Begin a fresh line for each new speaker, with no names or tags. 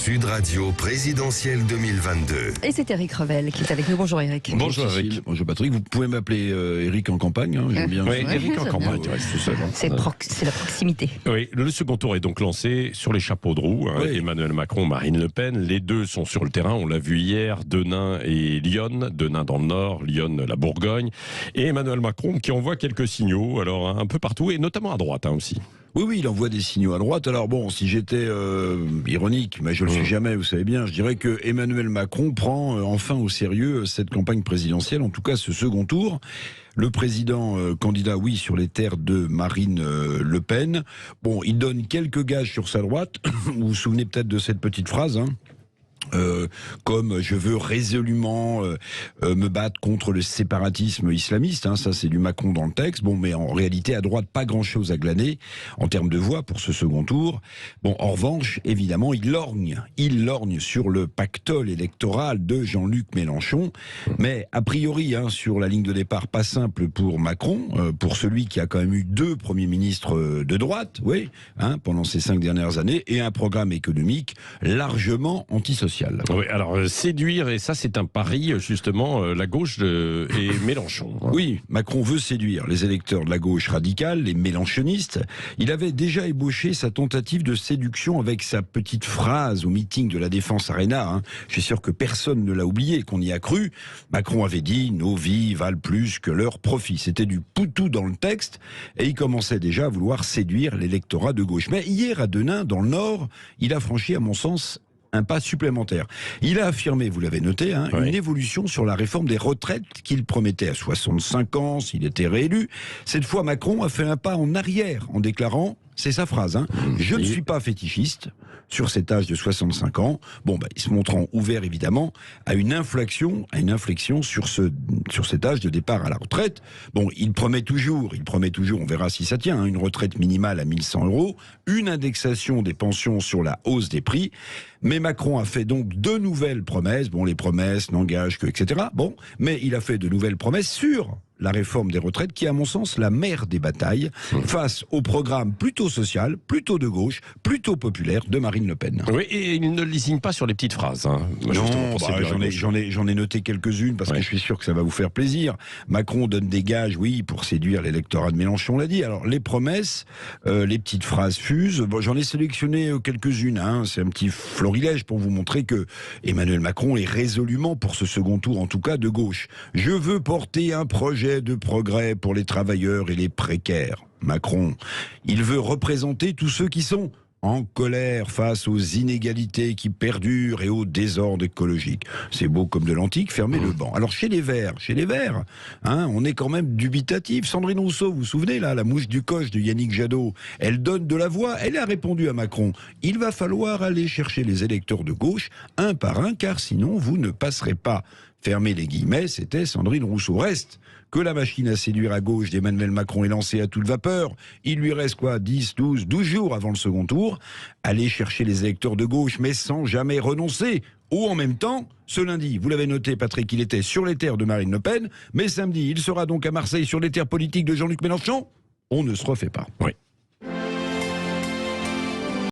Sud Radio présidentielle 2022.
Et c'est Éric Revel qui est avec nous. Bonjour Éric.
Bonjour Éric. Bonjour Patrick. Vous pouvez m'appeler Éric en campagne. Hein, j'aime bien.
Oui, Éric en campagne,
Ouais, tout seul, hein.
C'est la proximité.
Oui, le second tour est donc lancé sur les chapeaux de roue.
Oui.
Emmanuel Macron, Marine Le Pen, les deux sont sur le terrain. On l'a vu hier, Denain et Lyon. Denain dans le nord, Lyon la Bourgogne. Et Emmanuel Macron qui envoie quelques signaux, alors un peu partout et notamment à droite aussi.
Oui, il envoie des signaux à droite. Alors bon, si j'étais ironique, mais je le suis jamais, vous savez bien, je dirais que Emmanuel Macron prend enfin au sérieux cette campagne présidentielle, en tout cas ce second tour. Le président candidat, oui, sur les terres de Marine Le Pen. Bon, il donne quelques gages sur sa droite. Vous vous souvenez peut-être de cette petite phrase, hein, comme je veux résolument me battre contre le séparatisme islamiste, hein, ça c'est du Macron dans le texte. Bon, mais en réalité à droite pas grand-chose à glaner en termes de voix pour ce second tour. Bon, en revanche, évidemment, il lorgne sur le pactole électoral de Jean-Luc Mélenchon. Mais a priori, hein, sur la ligne de départ, pas simple pour Macron, pour celui qui a quand même eu 2 premiers ministres de droite, oui, hein, pendant ces 5 dernières années, et un programme économique largement antisocial.
Oui, alors séduire, et ça c'est un pari justement, la gauche et Mélenchon.
Oui, Macron veut séduire les électeurs de la gauche radicale, les mélenchonistes. Il avait déjà ébauché sa tentative de séduction avec sa petite phrase au meeting de la Défense Arena. Hein. Je suis sûr que personne ne l'a oublié, qu'on y a cru. Macron avait dit « Nos vies valent plus que leurs profits ». C'était du poutou dans le texte et il commençait déjà à vouloir séduire l'électorat de gauche. Mais hier à Denain, dans le Nord, il a franchi, à mon sens, un pas supplémentaire. Il a affirmé, vous l'avez noté, hein, une évolution sur la réforme des retraites qu'il promettait à 65 ans s'il était réélu. Cette fois, Macron a fait un pas en arrière en déclarant, c'est sa phrase, hein, je ne suis pas fétichiste sur cet âge de 65 ans. Bon, il se montrant ouvert évidemment à une inflexion sur cet âge de départ à la retraite. Bon, il promet toujours, on verra si ça tient, hein, une retraite minimale à 1 100 €, une indexation des pensions sur la hausse des prix. Mais Macron a fait donc 2 nouvelles promesses. Bon, les promesses n'engagent que, etc. Bon, mais il a fait de nouvelles promesses sur la réforme des retraites, qui est à mon sens la mère des batailles, face au programme plutôt social, plutôt de gauche, plutôt populaire de Marine Le Pen.
Oui, et il ne lésigne pas sur les petites phrases. Hein.
Non, j'en ai noté quelques-unes, parce que je suis sûr que ça va vous faire plaisir. Macron donne des gages, oui, pour séduire l'électorat de Mélenchon, on l'a dit. Alors, les promesses, les petites phrases fusent, bon, j'en ai sélectionné quelques-unes, hein. C'est un petit florilège pour vous montrer que Emmanuel Macron est résolument, pour ce second tour en tout cas, de gauche. Je veux porter un projet de progrès pour les travailleurs et les précaires. Macron, il veut représenter tous ceux qui sont en colère face aux inégalités qui perdurent et au désordre écologique. C'est beau comme de l'antique, fermez le banc. Alors chez les Verts, hein, on est quand même dubitatif. Sandrine Rousseau, vous vous souvenez là, la mouche du coche de Yannick Jadot, elle donne de la voix, elle a répondu à Macron. Il va falloir aller chercher les électeurs de gauche un par un, car sinon vous ne passerez pas. Fermez les guillemets, c'était Sandrine Rousseau. Reste que la machine à séduire à gauche d'Emmanuel Macron est lancée à toute vapeur. Il lui reste 10, 12 jours avant le second tour. Aller chercher les électeurs de gauche, mais sans jamais renoncer. Ou en même temps, ce lundi, vous l'avez noté Patrick, il était sur les terres de Marine Le Pen, mais samedi, il sera donc à Marseille sur les terres politiques de Jean-Luc Mélenchon. On ne se refait pas.
Oui.